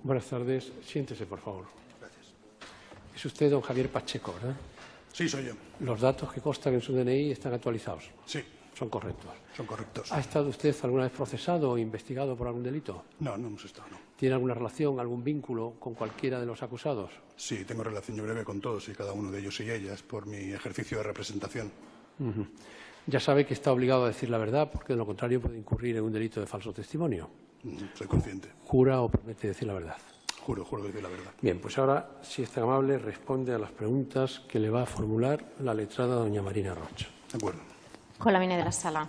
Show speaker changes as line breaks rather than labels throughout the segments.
Buenas tardes. Siéntese, por favor.
Gracias.
Es usted don Javier Pacheco, ¿verdad?
Sí, soy yo.
Los datos que constan en su DNI están actualizados.
Sí.
Son correctos.
Son correctos.
¿Ha estado usted alguna vez procesado o investigado por algún delito?
No, no hemos estado, no.
¿Tiene alguna relación, algún vínculo con cualquiera de los acusados?
Sí, tengo relación yo breve con todos y cada uno de ellos y ellas por mi ejercicio de representación.
Ya sabe que está obligado a decir la verdad, porque de lo contrario puede incurrir en un delito de falso testimonio.
Soy consciente.
¿Jura o promete decir la verdad?
Juro decir la verdad.
Bien, pues ahora, si es tan amable, responde a las preguntas que le va a formular la letrada doña Marina Rocha.
De acuerdo.
Con la venia de la sala.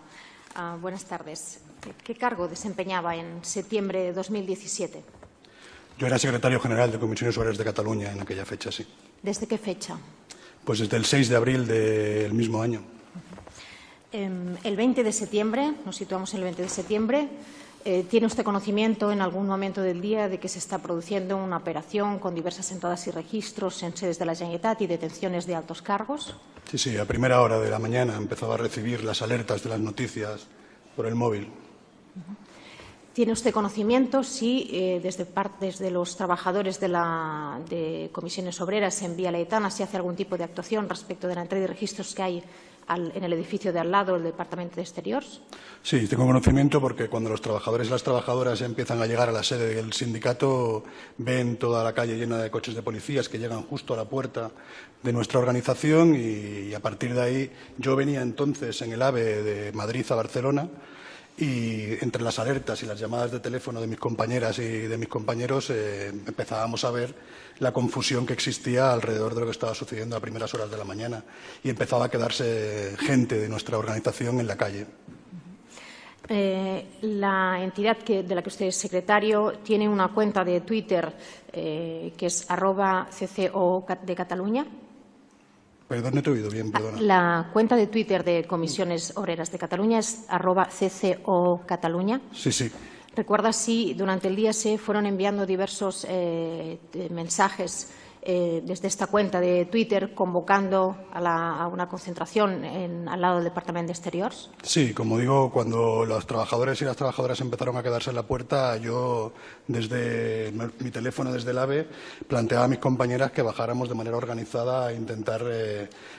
Buenas tardes. ¿Qué cargo desempeñaba en septiembre de 2017?
Yo era secretario general de Comisiones Obreras de Cataluña en aquella fecha, sí.
¿Desde qué fecha?
Pues desde el 6 de abril del mismo año.
El 20 de septiembre, nos situamos en el 20 de septiembre, ¿tiene usted conocimiento en algún momento del día de que se está produciendo una operación con diversas entradas y registros en sedes de la Generalitat y detenciones de altos cargos?
Sí, a primera hora de la mañana empezaba a recibir las alertas de las noticias por el móvil.
¿Tiene usted conocimiento si desde los trabajadores de Comisiones Obreras en Vía Laietana se hace algún tipo de actuación respecto de la entrega de registros que hay en el edificio de al lado, el Departamento de Exteriores?
Sí, tengo conocimiento porque cuando los trabajadores y las trabajadoras empiezan a llegar a la sede del sindicato, ven toda la calle llena de coches de policías que llegan justo a la puerta de nuestra organización y a partir de ahí yo venía entonces en el AVE de Madrid a Barcelona y entre las alertas y las llamadas de teléfono de mis compañeras y de mis compañeros empezábamos a ver la confusión que existía alrededor de lo que estaba sucediendo a primeras horas de la mañana y empezaba a quedarse gente de nuestra organización en la calle.
La entidad de la que usted es secretario tiene una cuenta de Twitter que es @cco de Cataluña.
Perdón, no te he oído bien, perdona.
La cuenta de Twitter de Comisiones Obreras de Cataluña es @cco Cataluña.
Sí, sí.
¿Recuerda si durante el día se fueron enviando diversos mensajes desde esta cuenta de Twitter convocando a una concentración al lado del Departamento de Exteriores?
Sí, como digo, cuando los trabajadores y las trabajadoras empezaron a quedarse en la puerta, yo desde mi teléfono, desde el AVE, planteaba a mis compañeras que bajáramos de manera organizada a intentar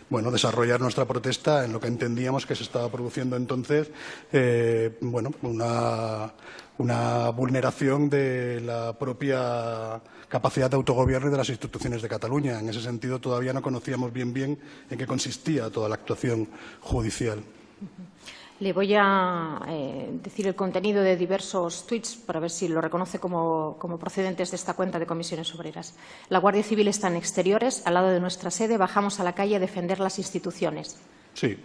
desarrollar nuestra protesta en lo que entendíamos que se estaba produciendo entonces, una vulneración de la propia capacidad de autogobierno y de las instituciones de Cataluña. En ese sentido, todavía no conocíamos bien en qué consistía toda la actuación judicial.
Le voy a decir el contenido de diversos tuits para ver si lo reconoce como procedentes de esta cuenta de Comisiones Obreras. La Guardia Civil está en Exteriores, al lado de nuestra sede. Bajamos a la calle a defender las instituciones.
Sí.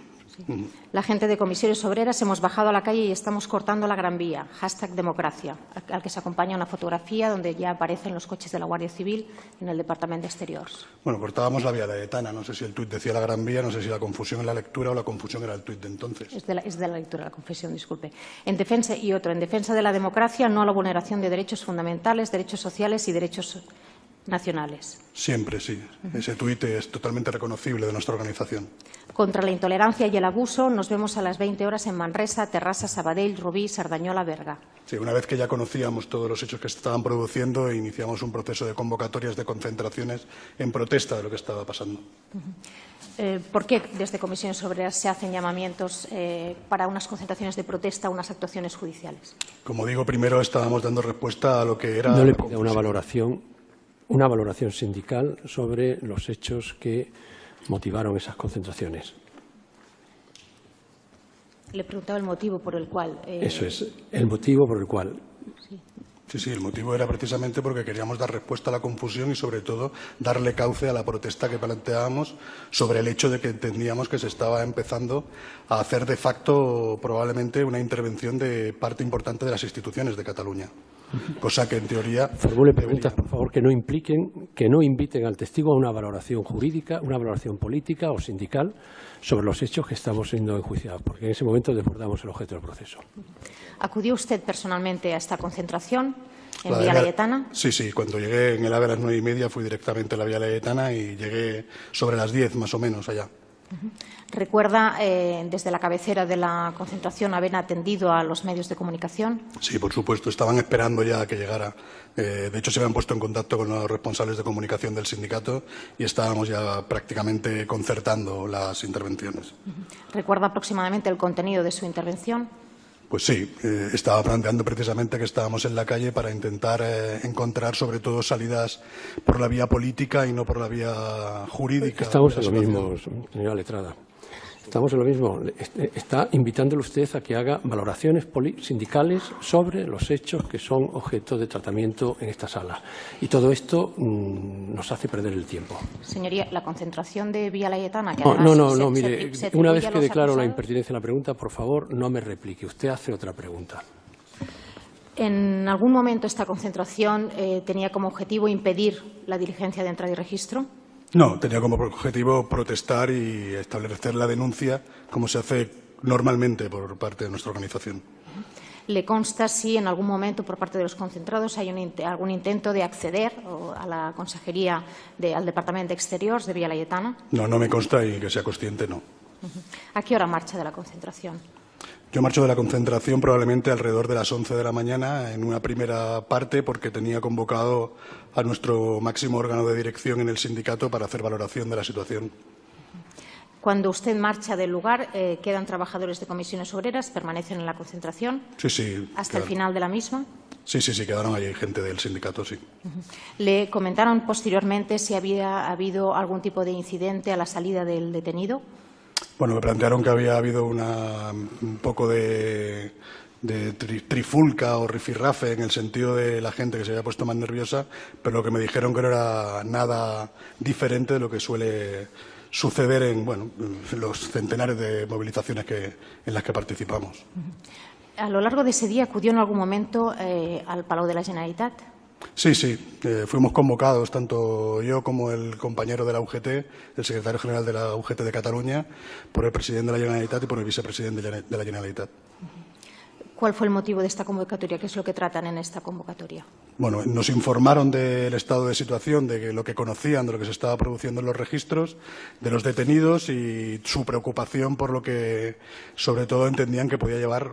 La gente de Comisiones Obreras hemos bajado a la calle y estamos cortando la Gran Vía, #democracia, al que se acompaña una fotografía donde ya aparecen los coches de la Guardia Civil en el Departamento de Exteriores.
Bueno, cortábamos la Vía Laietana. No sé si el tuit decía la Gran Vía, no sé si la confusión en la lectura o la confusión era el tuit de entonces.
Es de la lectura, la confesión, disculpe. En defensa de la democracia, no a la vulneración de derechos fundamentales, derechos sociales y derechos nacionales.
Siempre, sí. Ese tuit es totalmente reconocible de nuestra organización.
Contra la intolerancia y el abuso, nos vemos a las 20 horas en Manresa, Terrassa, Sabadell, Rubí, Cerdanyola, Berga.
Sí, una vez que ya conocíamos todos los hechos que se estaban produciendo, iniciamos un proceso de convocatorias de concentraciones en protesta de lo que estaba pasando.
¿Por qué desde Comisiones Obreras se hacen llamamientos para unas concentraciones de protesta, unas actuaciones judiciales?
Como digo, primero estábamos dando respuesta a lo que era...
No le pido una valoración sindical sobre los hechos que motivaron esas concentraciones.
Le he preguntado el motivo por el cual...
Eso es, el motivo por el cual...
Sí, el motivo era precisamente porque queríamos dar respuesta a la confusión y, sobre todo, darle cauce a la protesta que planteábamos sobre el hecho de que entendíamos que se estaba empezando a hacer de facto probablemente una intervención de parte importante de las instituciones de Cataluña. Cosa que, en teoría...
Formule preguntas, por favor, que no inviten al testigo a una valoración jurídica, una valoración política o sindical sobre los hechos que estamos siendo enjuiciados, porque en ese momento desbordamos el objeto del proceso.
¿Acudió usted personalmente a esta concentración en Vía Laietana?
Sí. Cuando llegué en el AVE a las 9:30 fui directamente a la Vía Laietana y llegué sobre las 10 más o menos allá.
¿Recuerda desde la cabecera de la concentración haber atendido a los medios de comunicación?
Sí, por supuesto. Estaban esperando ya a que llegara. De hecho, se habían puesto en contacto con los responsables de comunicación del sindicato y estábamos ya prácticamente concertando las intervenciones.
¿Recuerda aproximadamente el contenido de su intervención?
Pues sí, estaba planteando precisamente que estábamos en la calle para intentar encontrar sobre todo salidas por la vía política y no por la vía jurídica.
Estamos en lo mismo, señora letrada. Estamos en lo mismo. Está invitándole usted a que haga valoraciones sindicales sobre los hechos que son objeto de tratamiento en esta sala. Y todo esto nos hace perder el tiempo.
Señoría, la concentración de Vía Laietana...
No, mire, una vez que declaro la impertinencia de la pregunta, por favor, no me replique. Usted hace otra pregunta.
¿En algún momento esta concentración tenía como objetivo impedir la diligencia de entrada y registro?
No, tenía como objetivo protestar y establecer la denuncia, como se hace normalmente por parte de nuestra organización.
¿Le consta si en algún momento por parte de los concentrados hay algún intento de acceder a la consejería, al Departamento de Exteriores de Vía Laietana?
No, no me consta y que sea consciente, no.
¿A qué hora marcha de la concentración?
Yo marcho de la concentración probablemente alrededor de las 11 de la mañana, en una primera parte, porque tenía convocado a nuestro máximo órgano de dirección en el sindicato para hacer valoración de la situación.
Cuando usted marcha del lugar, ¿quedan trabajadores de comisiones obreras? ¿Permanecen en la concentración?
Sí.
¿Hasta el final de la misma?
Sí, quedaron allí gente del sindicato, sí.
¿Le comentaron posteriormente si había habido algún tipo de incidente a la salida del detenido?
Bueno, me plantearon que había habido un poco de trifulca o rifirrafe en el sentido de la gente que se había puesto más nerviosa, pero lo que me dijeron que no era nada diferente de lo que suele suceder en los centenares de movilizaciones en las que participamos.
¿A lo largo de ese día acudió en algún momento al Palau de la Generalitat?
Sí. Fuimos convocados, tanto yo como el compañero de la UGT, el secretario general de la UGT de Cataluña, por el presidente de la Generalitat y por el vicepresidente de la Generalitat.
¿Cuál fue el motivo de esta convocatoria? ¿Qué es lo que tratan en esta convocatoria?
Bueno, nos informaron del estado de situación, de lo que conocían, de lo que se estaba produciendo en los registros, de los detenidos y su preocupación por lo que, sobre todo, entendían que podía llevar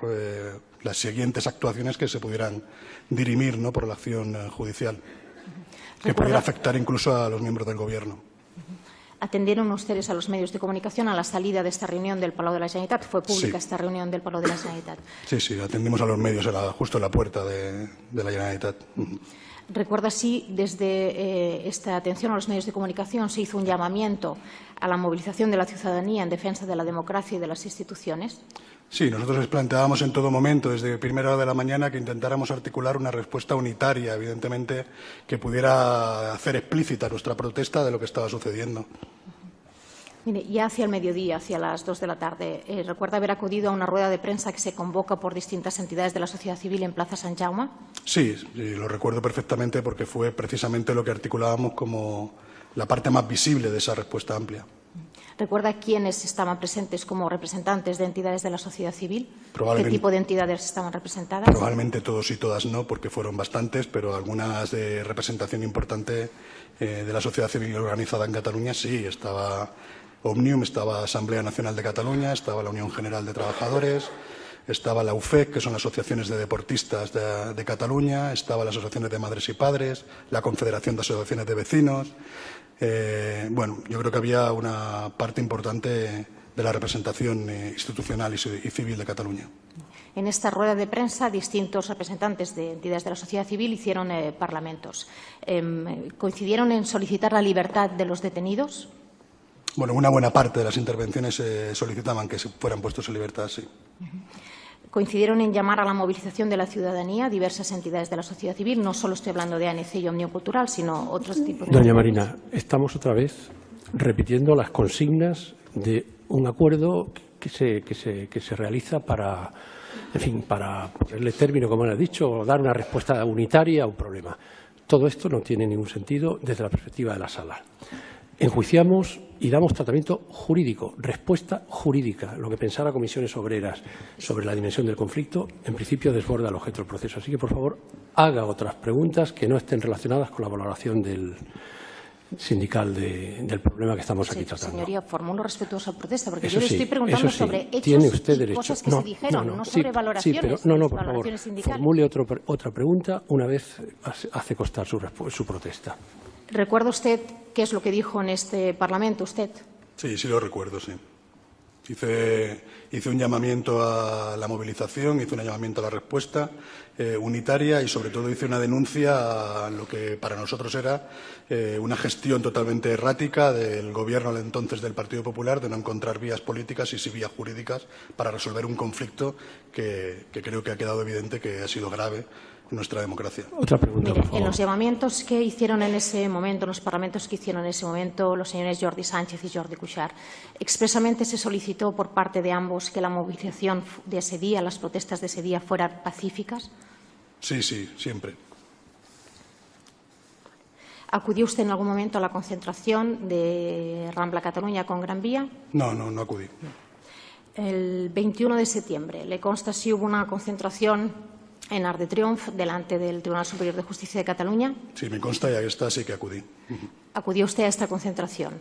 las siguientes actuaciones que se pudieran dirimir, ¿no?, por la acción judicial, que pudiera afectar incluso a los miembros del Gobierno.
¿Atendieron ustedes a los medios de comunicación a la salida de esta reunión del Palau de la Generalitat? ¿Fue pública esta reunión del Palau de la Generalitat? Sí,
atendimos a los medios justo en la puerta de la Generalitat.
¿Recuerda si desde esta atención a los medios de comunicación se hizo un llamamiento a la movilización de la ciudadanía en defensa de la democracia y de las instituciones?
Sí, nosotros les planteábamos en todo momento, desde primera hora de la mañana, que intentáramos articular una respuesta unitaria, evidentemente, que pudiera hacer explícita nuestra protesta de lo que estaba sucediendo.
Mire, ya hacia el mediodía, hacia las 2 de la tarde, ¿recuerda haber acudido a una rueda de prensa que se convoca por distintas entidades de la sociedad civil en Plaza Sant Jaume?
Sí, lo recuerdo perfectamente porque fue precisamente lo que articulábamos como la parte más visible de esa respuesta amplia.
¿Recuerda quiénes estaban presentes como representantes de entidades de la sociedad civil? ¿Qué
Probablemente,
tipo de entidades estaban representadas?
Probablemente todos y todas no, porque fueron bastantes, pero algunas de representación importante de la sociedad civil organizada en Cataluña sí. Estaba Òmnium, estaba Asamblea Nacional de Cataluña, estaba la Unión General de Trabajadores, estaba la UFEC, que son las asociaciones de deportistas de Cataluña, estaba las asociaciones de madres y padres, la Confederación de Asociaciones de Vecinos. Yo creo que había una parte importante de la representación institucional y civil de Cataluña.
En esta rueda de prensa, distintos representantes de entidades de la sociedad civil hicieron parlamentos. ¿Coincidieron en solicitar la libertad de los detenidos?
Bueno, una buena parte de las intervenciones solicitaban que se fueran puestos en libertad, sí.
¿Coincidieron en llamar a la movilización de la ciudadanía diversas entidades de la sociedad civil? No solo estoy hablando de ANC y Òmnium Cultural, sino otros tipos de...
Doña Marina, estamos otra vez repitiendo las consignas de un acuerdo que se realiza para ponerle término, como le ha dicho, o dar una respuesta unitaria a un problema. Todo esto no tiene ningún sentido desde la perspectiva de la sala. Enjuiciamos y damos tratamiento jurídico, respuesta jurídica. Lo que pensara Comisiones Obreras sobre la dimensión del conflicto, en principio desborda el objeto del proceso. Así que, por favor, haga otras preguntas que no estén relacionadas con la valoración sindical del problema que estamos aquí tratando.
Señoría, formulo respetuosa protesta, porque
Eso
yo le
sí,
estoy preguntando
sí,
sobre hechos
tiene usted
y
derecho.
cosas que se dijeron, no sobre valoraciones,
sí, pero no, por favor,
valoraciones sindicales.
formule otra pregunta una vez hace constar su protesta.
¿Recuerda usted qué es lo que dijo en este Parlamento usted?
Sí, sí lo recuerdo, sí. Hice un llamamiento a la movilización, hice un llamamiento a la respuesta unitaria y, sobre todo, hice una denuncia a lo que para nosotros era una gestión totalmente errática del Gobierno al entonces del Partido Popular de no encontrar vías políticas y sí vías jurídicas para resolver un conflicto que creo que ha quedado evidente que ha sido grave en nuestra democracia.
Otra pregunta,
Mire,
por favor.
en los llamamientos que hicieron en ese momento, en los parlamentos que hicieron en ese momento los señores Jordi Sánchez y Jordi Cuixart, expresamente se solicitó por parte de ambos que la movilización de ese día, las protestas de ese día, fueran pacíficas.
Sí, siempre.
¿Acudió usted en algún momento a la concentración de Rambla Cataluña con Gran Vía?
No acudí.
El 21 de septiembre, ¿le consta si hubo una concentración en Arc de Triomf delante del Tribunal Superior de Justicia de Cataluña?
Sí, me consta y ahí está, sí que acudí.
¿Acudió usted a esta concentración?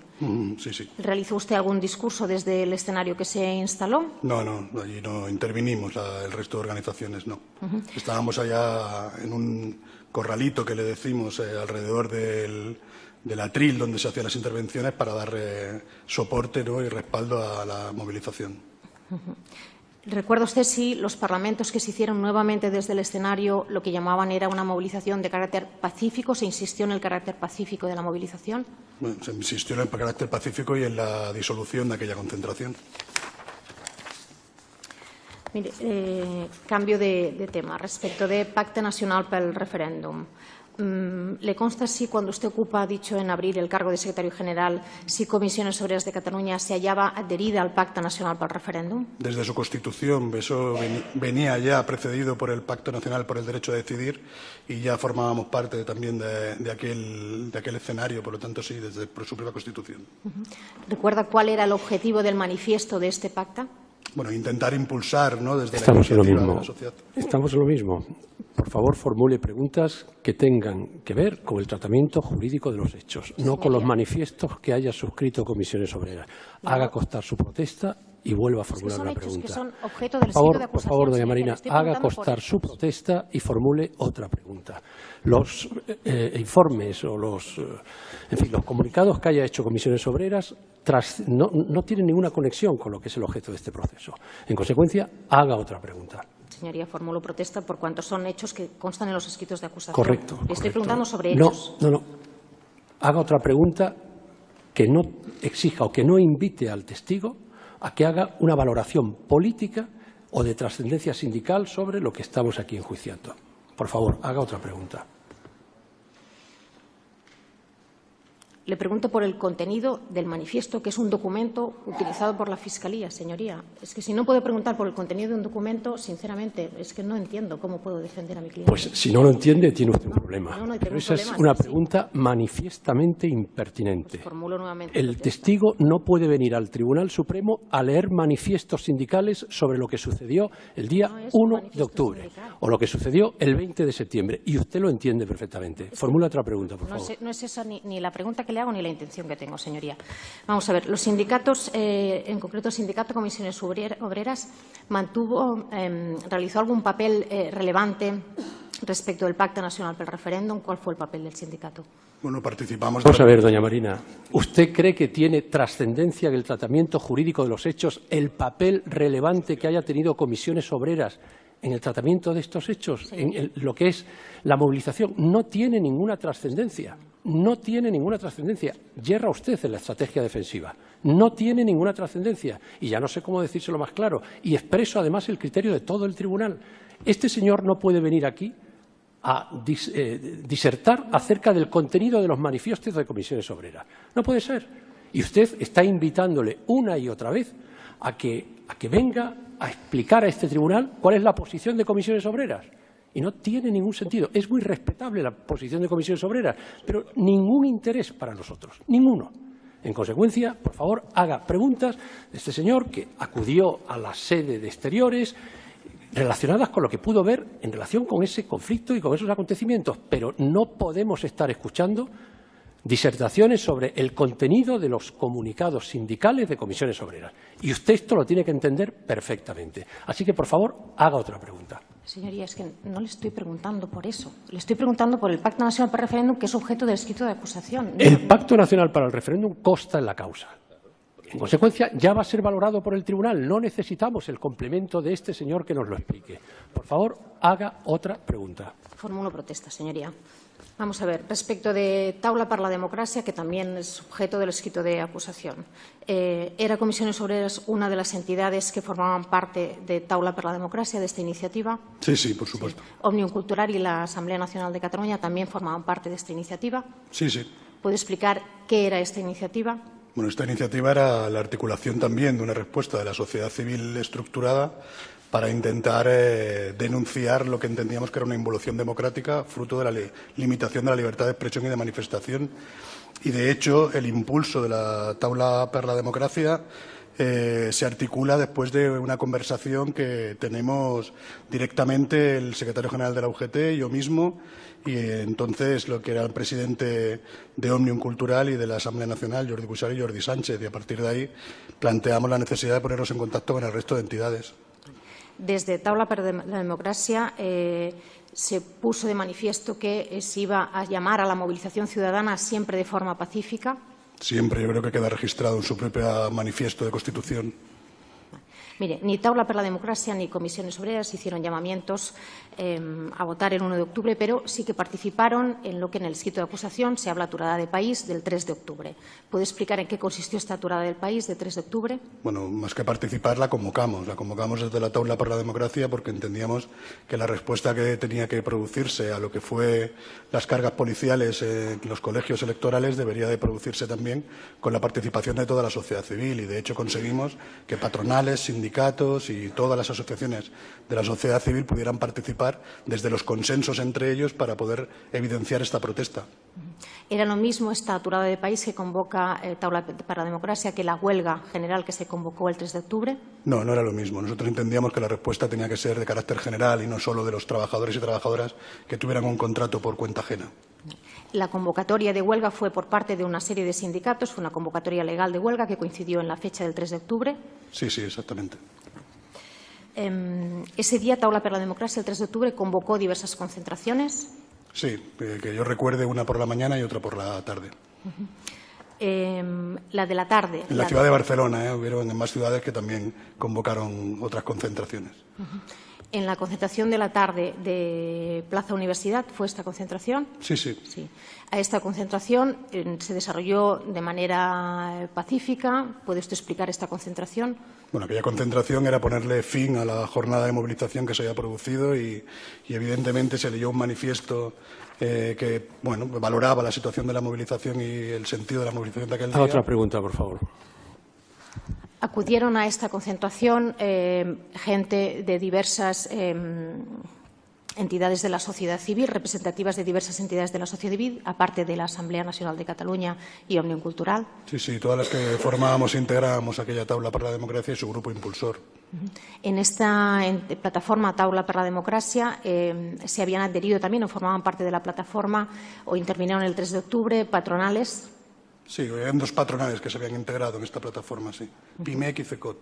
Sí.
¿Realizó usted algún discurso desde el escenario que se instaló?
No, allí no intervinimos, el resto de organizaciones no. Estábamos allá en un corralito que le decimos alrededor del atril donde se hacían las intervenciones para dar soporte, ¿no?, y respaldo a la movilización.
¿Recuerda usted si los parlamentos que se hicieron nuevamente desde el escenario lo que llamaban era una movilización de carácter pacífico? ¿Se insistió en el carácter pacífico de la movilización?
Bueno, se insistió en el carácter pacífico y en la disolución de aquella concentración.
Mire, cambio de tema. Respecto de Pacte Nacional pel Referéndum, ¿le consta si cuando usted ha dicho en abril el cargo de secretario general, si Comisiones Obreras de Cataluña se hallaba adherida al Pacte Nacional pel Referéndum?
Desde su constitución, eso venía ya precedido por el Pacto Nacional por el Derecho a Decidir y ya formábamos parte también de aquel escenario, por lo tanto, sí, desde su propia constitución.
¿Recuerda cuál era el objetivo del manifiesto de este pacta?
Bueno, intentar impulsar, ¿no?, desde
Estamos
la
en lo
iniciativa de
mismo.
la sociedad.
Estamos en lo mismo. Por favor, formule preguntas que tengan que ver con el tratamiento jurídico de los hechos, no con los manifiestos que haya suscrito Comisiones Obreras. Haga constar su protesta y vuelva a formular una pregunta.
Que son objeto del signo de acusación,
por favor, doña
señoría,
Marina,
le estoy
haga
preguntando
constar
por
su
hechos.
protesta y formule otra pregunta. Los informes o los comunicados que haya hecho Comisiones Obreras no tienen ninguna conexión con lo que es el objeto de este proceso. En consecuencia, haga otra pregunta.
Señoría, formulo protesta por cuanto son hechos que constan en los escritos de acusación.
Correcto.
Le estoy preguntando sobre
No,
hechos.
no. Haga otra pregunta que no exija o que no invite al testigo a que haga una valoración política o de trascendencia sindical sobre lo que estamos aquí enjuiciando. Por favor, haga otra pregunta.
Le pregunto por el contenido del manifiesto, que es un documento utilizado por la Fiscalía, señoría. Es que si no puede preguntar por el contenido de un documento, sinceramente, es que no entiendo cómo puedo defender a mi cliente.
Pues si no lo entiende, tiene usted un problema.
No,
Pero
tengo
esa es
problemas,
una
sí.
pregunta manifiestamente impertinente.
Pues formulo nuevamente
El
protesta.
testigo no puede venir al Tribunal Supremo a leer manifiestos sindicales sobre lo que sucedió el día
No es un
1 de
manifiesto
octubre
sindical.
o lo que sucedió el 20 de septiembre. Y usted lo entiende perfectamente. Formula otra pregunta, por favor.
No es esa ni la pregunta que le hago ni la intención que tengo, señoría. Vamos a ver, los sindicatos, en concreto el Sindicato Comisiones Obreras, realizó algún papel relevante respecto del Pacte Nacional pel Referéndum. ¿Cuál fue el papel del sindicato?
Bueno, participamos.
Vamos a ver, doña Marina. ¿Usted cree que tiene trascendencia en el tratamiento jurídico de los hechos el papel relevante que haya tenido Comisiones Obreras en el tratamiento de estos hechos,
Sí.
en lo que es la movilización? No tiene ninguna trascendencia. No tiene ninguna trascendencia. Yerra usted en la estrategia defensiva. No tiene ninguna trascendencia. Y ya no sé cómo decírselo más claro. Y expreso además el criterio de todo el tribunal. Este señor no puede venir aquí a disertar acerca del contenido de los manifiestos de Comisiones Obreras. No puede ser. Y usted está invitándole una y otra vez a que venga a explicar a este tribunal cuál es la posición de Comisiones Obreras. Y no tiene ningún sentido. Es muy respetable la posición de Comisiones Obreras, pero ningún interés para nosotros, ninguno. En consecuencia, por favor, haga preguntas de este señor que acudió a la sede de Exteriores relacionadas con lo que pudo ver en relación con ese conflicto y con esos acontecimientos, pero no podemos estar escuchando disertaciones sobre el contenido de los comunicados sindicales de Comisiones Obreras. Y usted esto lo tiene que entender perfectamente. Así que, por favor, haga otra pregunta.
Señoría, es que no le estoy preguntando por eso. Le estoy preguntando por el Pacto Nacional para el Referéndum, que es objeto del escrito de acusación.
El Pacto Nacional para el Referéndum consta en la causa. En consecuencia, ya va a ser valorado por el tribunal. No necesitamos el complemento de este señor que nos lo explique. Por favor, haga otra pregunta.
Formulo protesta, señoría. Vamos a ver, respecto de Taula per la Democracia, que también es objeto del escrito de acusación. ¿Era Comisiones Obreras una de las entidades que formaban parte de Taula per la Democracia, de esta iniciativa?
Sí, sí, por supuesto.
Sí. Òmnium Cultural y la Asamblea Nacional de Cataluña también formaban parte de esta iniciativa.
Sí, sí.
¿Puede explicar qué era esta iniciativa?
Bueno, esta iniciativa era la articulación también de una respuesta de la sociedad civil estructurada para intentar denunciar lo que entendíamos que era una involución democrática fruto de la limitación de la libertad de expresión y de manifestación. Y, de hecho, el impulso de la Taula per la Democracia se articula después de una conversación que tenemos directamente el secretario general de la UGT, yo mismo, y entonces lo que era el presidente de Òmnium Cultural y de la Asamblea Nacional, Jordi Cuixart y Jordi Sánchez. Y a partir de ahí planteamos la necesidad de ponernos en contacto con el resto de entidades.
Desde Taula per la Democracia se puso de manifiesto que se iba a llamar a la movilización ciudadana siempre de forma pacífica.
Siempre, yo creo que queda registrado en su propio manifiesto de Constitución.
Mire, ni Taula per la Democracia ni Comisiones Obreras hicieron llamamientos a votar el 1 de octubre, pero sí que participaron en lo que en el escrito de acusación se habla aturada de país del 3 de octubre. ¿Puede explicar en qué consistió esta aturada del país del 3 de octubre?
Bueno, más que participar, la convocamos. La convocamos desde la Taula per la Democracia porque entendíamos que la respuesta que tenía que producirse a lo que fue las cargas policiales en los colegios electorales debería de producirse también con la participación de toda la sociedad civil. Y, de hecho, conseguimos que patronales, sindicatos y todas las asociaciones de la sociedad civil pudieran participar desde los consensos entre ellos para poder evidenciar esta protesta.
¿Era lo mismo esta aturada de país que convoca Taula per la Democracia que la huelga general que se convocó el 3 de octubre?
No, no era lo mismo. Nosotros entendíamos que la respuesta tenía que ser de carácter general y no solo de los trabajadores y trabajadoras que tuvieran un contrato por cuenta ajena.
La convocatoria de huelga fue por parte de una serie de sindicatos, fue una convocatoria legal de huelga que coincidió en la fecha del 3 de octubre.
Sí, sí, exactamente.
Ese día, Taula per la Democracia, el 3 de octubre, convocó diversas concentraciones.
Sí, que yo recuerde, una por la mañana y otra por la tarde.
La de la tarde.
En la ciudad de Barcelona, hubieron en más ciudades que también convocaron otras concentraciones.
En la concentración de la tarde de Plaza Universidad, ¿fue esta concentración?
Sí, sí.
Sí. A esta concentración se desarrolló de manera pacífica. ¿Puede usted explicar esta concentración?
Bueno, aquella concentración era ponerle fin a la jornada de movilización que se había producido y evidentemente se leyó un manifiesto que valoraba la situación de la movilización y el sentido de la movilización de aquel día.
Otra pregunta, por favor.
Acudieron a esta concentración gente de diversas entidades de la sociedad civil, representativas de diversas entidades de la sociedad civil, aparte de la Asamblea Nacional de Cataluña y Òmnium Cultural.
Sí, sí, todas las que formábamos e integrábamos aquella Taula per la Democracia y su grupo impulsor.
En esta plataforma Taula per la Democracia se habían adherido también o formaban parte de la plataforma o intervinieron el 3 de octubre patronales.
Sí, eran dos patronales que se habían integrado en esta plataforma, sí. PIMEC y CECOT.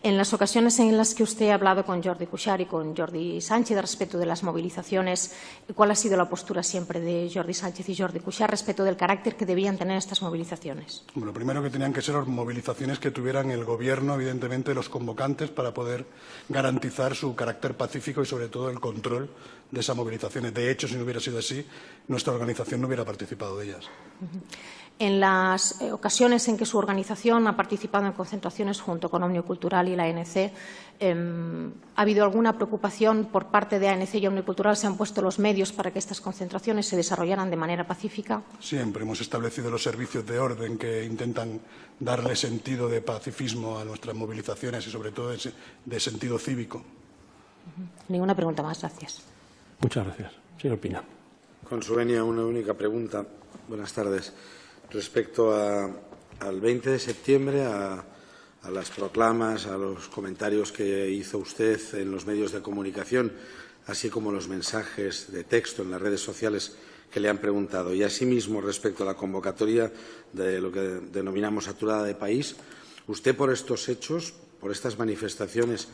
En las ocasiones en las que usted ha hablado con Jordi Cuixart y con Jordi Sánchez respecto de las movilizaciones, ¿cuál ha sido la postura siempre de Jordi Sánchez y Jordi Cuixart respecto del carácter que debían tener estas movilizaciones?
Bueno, primero que tenían que ser movilizaciones que tuvieran el Gobierno, evidentemente, los convocantes, para poder garantizar su carácter pacífico y, sobre todo, el control de esas movilizaciones. De hecho, si no hubiera sido así, nuestra organización no hubiera participado de ellas.
En las ocasiones en que su organización ha participado en concentraciones junto con Òmnium Cultural y la ANC, ¿ha habido alguna preocupación por parte de ANC y Òmnium Cultural? ¿Se han puesto los medios para que estas concentraciones se desarrollaran de manera pacífica?
Siempre hemos establecido los servicios de orden que intentan darle sentido de pacifismo a nuestras movilizaciones y, sobre todo, de sentido cívico.
Ninguna pregunta más. Gracias.
Muchas gracias. Señor Pina.
Con su venia, una única pregunta. Buenas tardes. Respecto al 20 de septiembre, a las proclamas, a los comentarios que hizo usted en los medios de comunicación, así como los mensajes de texto en las redes sociales que le han preguntado. Y asimismo, respecto a la convocatoria de lo que denominamos saturada de país, ¿usted por estos hechos, por estas manifestaciones,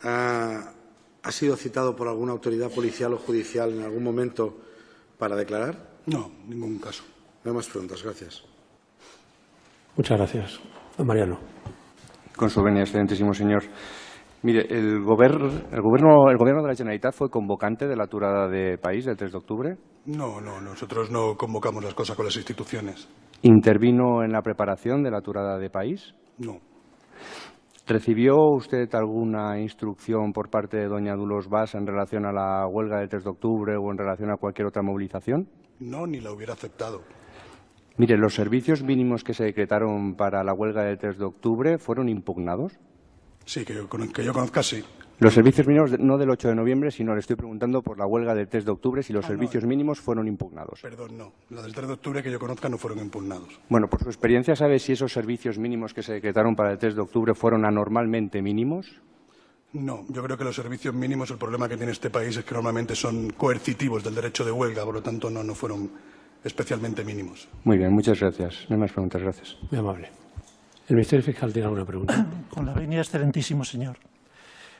ha sido citado por alguna autoridad policial o judicial en algún momento para declarar?
No, ningún caso.
No hay más preguntas. Gracias.
Muchas gracias. Don Mariano.
Con su venia, excelentísimo señor. Mire, el gobierno de la Generalitat fue convocante de la aturada de país del 3 de octubre.
No, nosotros no convocamos las cosas con las instituciones.
¿Intervino en la preparación de la aturada de país?
No.
¿Recibió usted alguna instrucción por parte de doña Dolors Bas en relación a la huelga del 3 de octubre o en relación a cualquier otra movilización?
No, ni la hubiera aceptado.
Mire, ¿los servicios mínimos que se decretaron para la huelga del 3 de octubre fueron impugnados?
Sí, que yo conozca, sí.
Los servicios mínimos, no del 8 de noviembre, sino le estoy preguntando por la huelga del 3 de octubre, si los servicios mínimos fueron impugnados.
Perdón, no. La del 3 de octubre que yo conozca no fueron impugnados.
Bueno, por su experiencia, ¿sabe si esos servicios mínimos que se decretaron para el 3 de octubre fueron anormalmente mínimos?
No, yo creo que los servicios mínimos, el problema que tiene este país es que normalmente son coercitivos del derecho de huelga, por lo tanto no fueron especialmente mínimos.
Muy bien, muchas gracias. No hay más preguntas, gracias.
Muy amable. ¿El Ministerio Fiscal tiene alguna pregunta?
Con la venia, excelentísimo señor.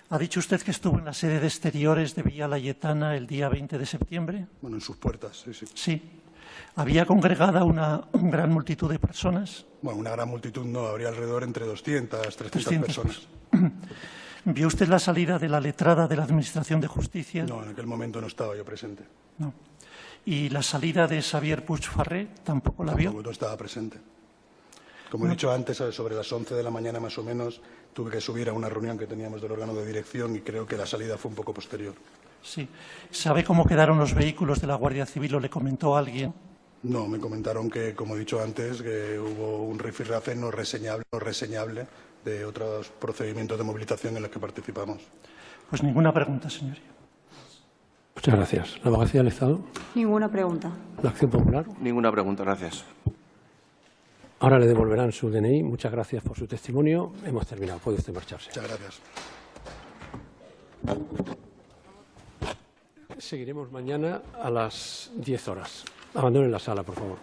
¿Ha dicho usted que estuvo en la sede de Exteriores de Villa Laietana el día 20 de septiembre?
Bueno, en sus puertas, sí, sí.
Sí. ¿Había congregada una gran multitud de personas?
Bueno, una gran multitud no, habría alrededor entre 200, 300 personas.
¿Vio usted la salida de la letrada de la Administración de Justicia?
No, en aquel momento no estaba yo presente.
No. ¿Y la salida de Xavier Puigferrer tampoco la vio?
No estaba presente. Como he dicho antes, sobre las 11 de la mañana más o menos, tuve que subir a una reunión que teníamos del órgano de dirección y creo que la salida fue un poco posterior.
Sí. ¿Sabe cómo quedaron los vehículos de la Guardia Civil o le comentó alguien?
No, me comentaron que, como he dicho antes, que hubo un rifirrafe no reseñable de otros procedimientos de movilización en los que participamos.
Pues ninguna pregunta, señoría.
Muchas gracias. ¿La Abogacía del Estado?
Ninguna pregunta.
¿La Acción Popular?
Ninguna pregunta, gracias.
Ahora le devolverán su DNI. Muchas gracias por su testimonio. Hemos terminado. Puede usted marcharse.
Muchas gracias.
Seguiremos mañana a las 10 horas. Abandonen la sala, por favor.